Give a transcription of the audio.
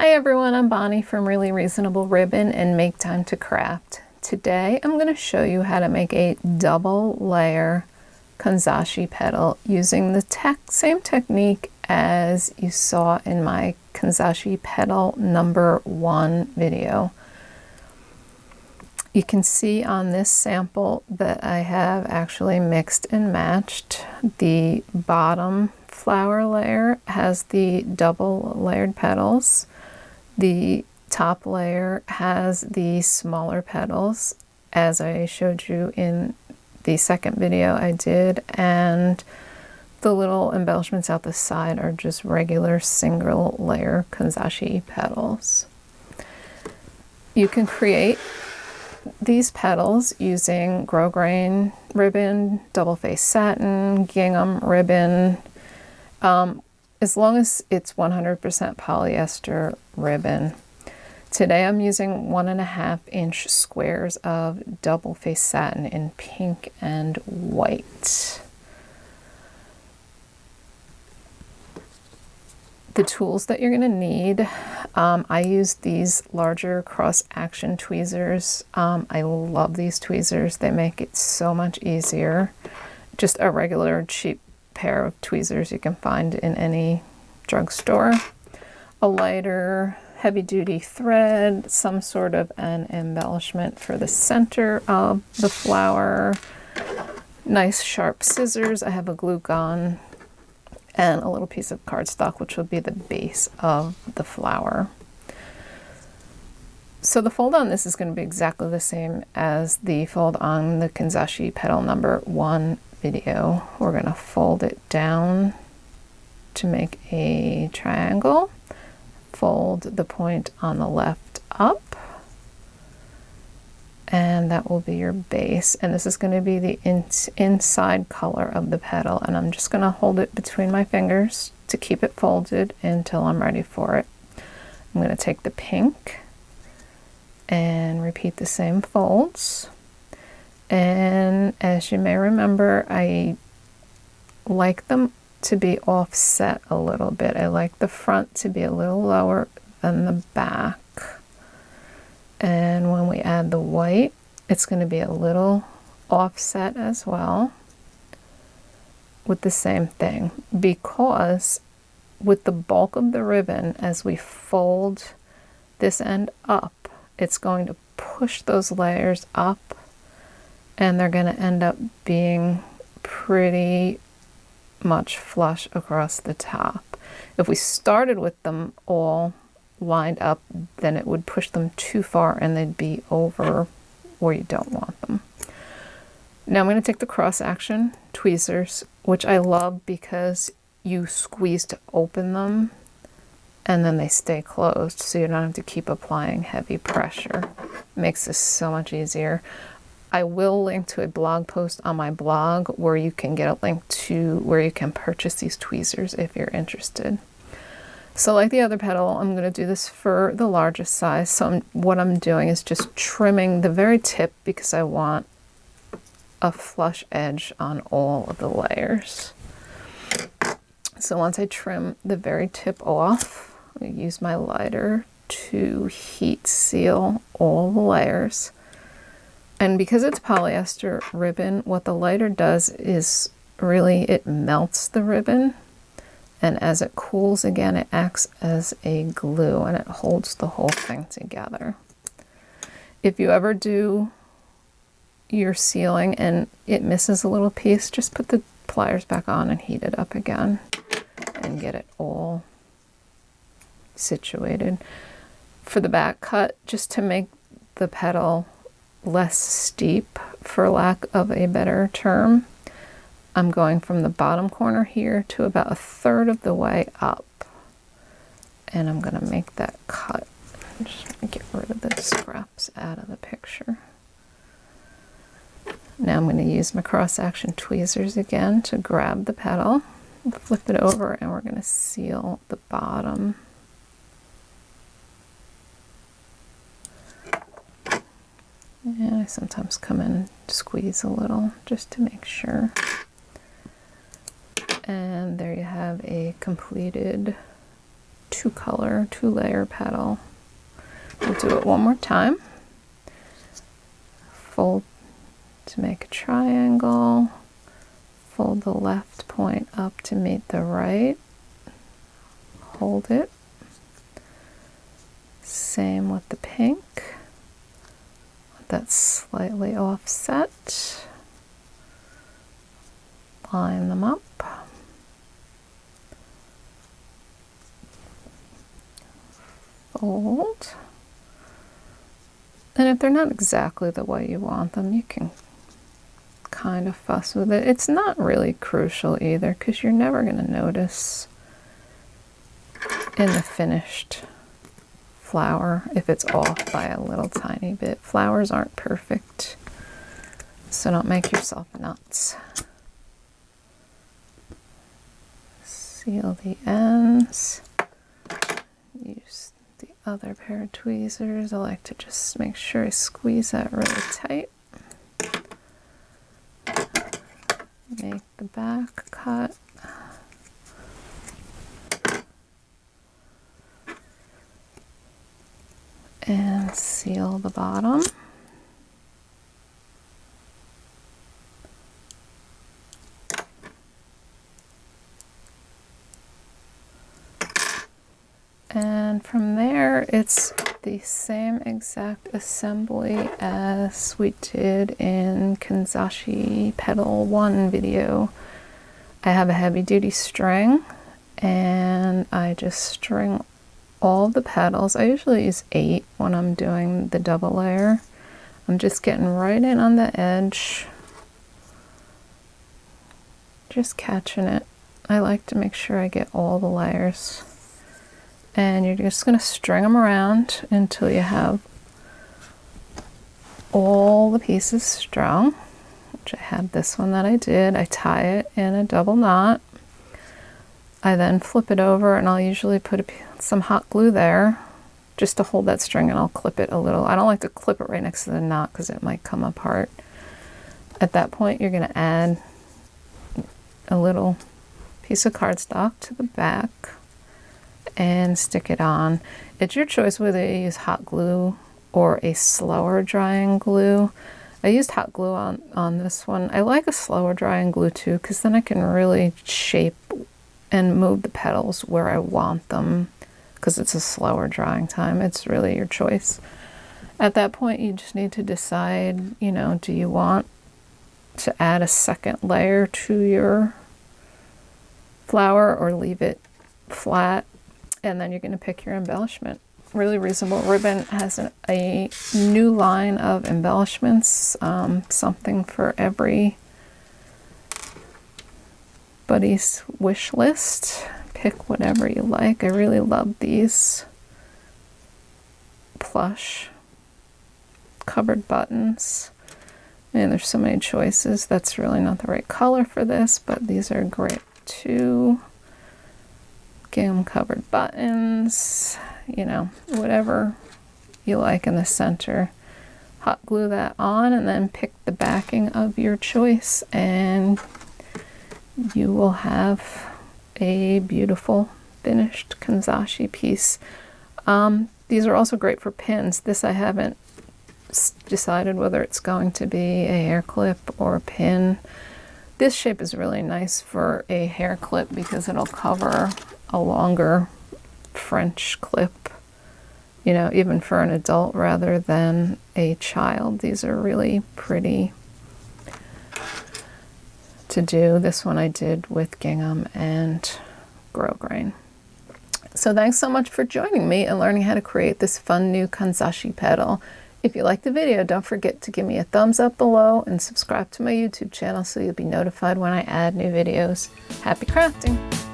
Hi everyone, I'm Bonnie from Really Reasonable Ribbon and Make Time to Craft. Today I'm going to show you how to make a double layer Kanzashi petal using the same technique as you saw in my Kanzashi petal number 1 video. You can see on this sample that I have actually mixed and matched. The bottom flower layer has the double layered petals. The top layer has the smaller petals, as I showed you in the second video I did, and the little embellishments out the side are just regular single layer Kanzashi petals. You can create these petals using grosgrain ribbon, double face satin, gingham ribbon, as long as it's 100% polyester ribbon. Today I'm using 1.5-inch squares of double face satin in pink and white. The tools that you're going to need, I use these larger cross-action tweezers. I love these tweezers. They make it so much easier. Just a regular cheap pair of tweezers you can find in any drugstore. A lighter heavy-duty thread, some sort of an embellishment for the center of the flower, nice sharp scissors. I have a glue gun and a little piece of cardstock, which will be the base of the flower. So the fold on this is going to be exactly the same as the fold on the Kanzashi petal number 1 video. We're going to fold it down to make a triangle, fold the point on the left up, and that will be your base. And this is going to be the inside color of the petal, and I'm just going to hold it between my fingers to keep it folded until I'm ready for it. I'm going to take the pink and repeat the same folds. And as you may remember, I like them to be offset a little bit. I like the front to be a little lower than the back. And when we add the white, it's going to be a little offset as well with the same thing, because with the bulk of the ribbon, as we fold this end up, it's going to push those layers up, and they're going to end up being pretty much flush across the top. If we started with them all lined up, then it would push them too far and they'd be over where you don't want them. Now I'm going to take the cross-action tweezers, which I love because you squeeze to open them and then they stay closed, so you don't have to keep applying heavy pressure. It makes this so much easier. I will link to a blog post on my blog where you can get a link to where you can purchase these tweezers if you're interested. So like the other petal, I'm going to do this for the largest size. So what I'm doing is just trimming the very tip because I want a flush edge on all of the layers. So once I trim the very tip off, I use my lighter to heat seal all the layers. And because it's polyester ribbon, what the lighter does is really it melts the ribbon. And as it cools again, it acts as a glue and it holds the whole thing together. If you ever do your sealing and it misses a little piece, just put the pliers back on and heat it up again and get it all situated. For the back cut, just to make the petal less steep, for lack of a better term, I'm going from the bottom corner here to about 1/3 of the way up, and I'm going to make that cut. I'm just going to get rid of the scraps out of the picture. Now I'm going to use my cross-action tweezers again to grab the petal, flip it over, and we're going to seal the bottom. And I sometimes come in and squeeze a little just to make sure. And there you have a completed two-layer petal. We'll do it one more time. Fold to make a triangle. Fold the left point up to meet the right. Hold it. Same with the pink. That's slightly offset. Line them up. Fold. And if they're not exactly the way you want them, you can kind of fuss with it. It's not really crucial either, because you're never going to notice in the finished flower if it's off by a little tiny bit. Flowers aren't perfect, so don't make yourself nuts. Seal the ends. Use the other pair of tweezers. I like to just make sure I squeeze that really tight. Make the back cut. And seal the bottom. And from there, it's the same exact assembly as we did in Kanzashi Petal 1 video. I have a heavy duty string, and I just string all the petals. I usually use 8 when I'm doing the double layer. I'm just getting right in on the edge, just catching it. I like to make sure I get all the layers. And you're just going to string them around until you have all the pieces strung, which I have this one that I did. I tie it in a double knot. I then flip it over, and I'll usually put some hot glue there just to hold that string, and I'll clip it a little. I don't like to clip it right next to the knot because it might come apart. At that point, you're going to add a little piece of cardstock to the back and stick it on. It's your choice whether you use hot glue or a slower drying glue. I used hot glue on this one. I like a slower drying glue too, because then I can really shape and move the petals where I want them, because it's a slower drying time. It's really your choice. At that point, you just need to decide, you know, do you want to add a second layer to your flower or leave it flat? And then you're going to pick your embellishment. Really Reasonable Ribbon has a new line of embellishments, something for everybody's wish list. Pick whatever you like. I really love these plush covered buttons. And there's so many choices. That's really not the right color for this, but these are great too. Gingham covered buttons, you know, whatever you like in the center. Hot glue that on, and then pick the backing of your choice, and you will have a beautiful finished Kanzashi piece. These are also great for pins. This I haven't decided whether it's going to be a hair clip or a pin. This shape is really nice for a hair clip because it'll cover a longer French clip, you know, even for an adult rather than a child. These are really pretty to do. This one I did with gingham and grosgrain. So thanks so much for joining me and learning how to create this fun new Kanzashi petal. If you liked the video, don't forget to give me a thumbs up below and subscribe to my YouTube channel so you'll be notified when I add new videos. Happy crafting!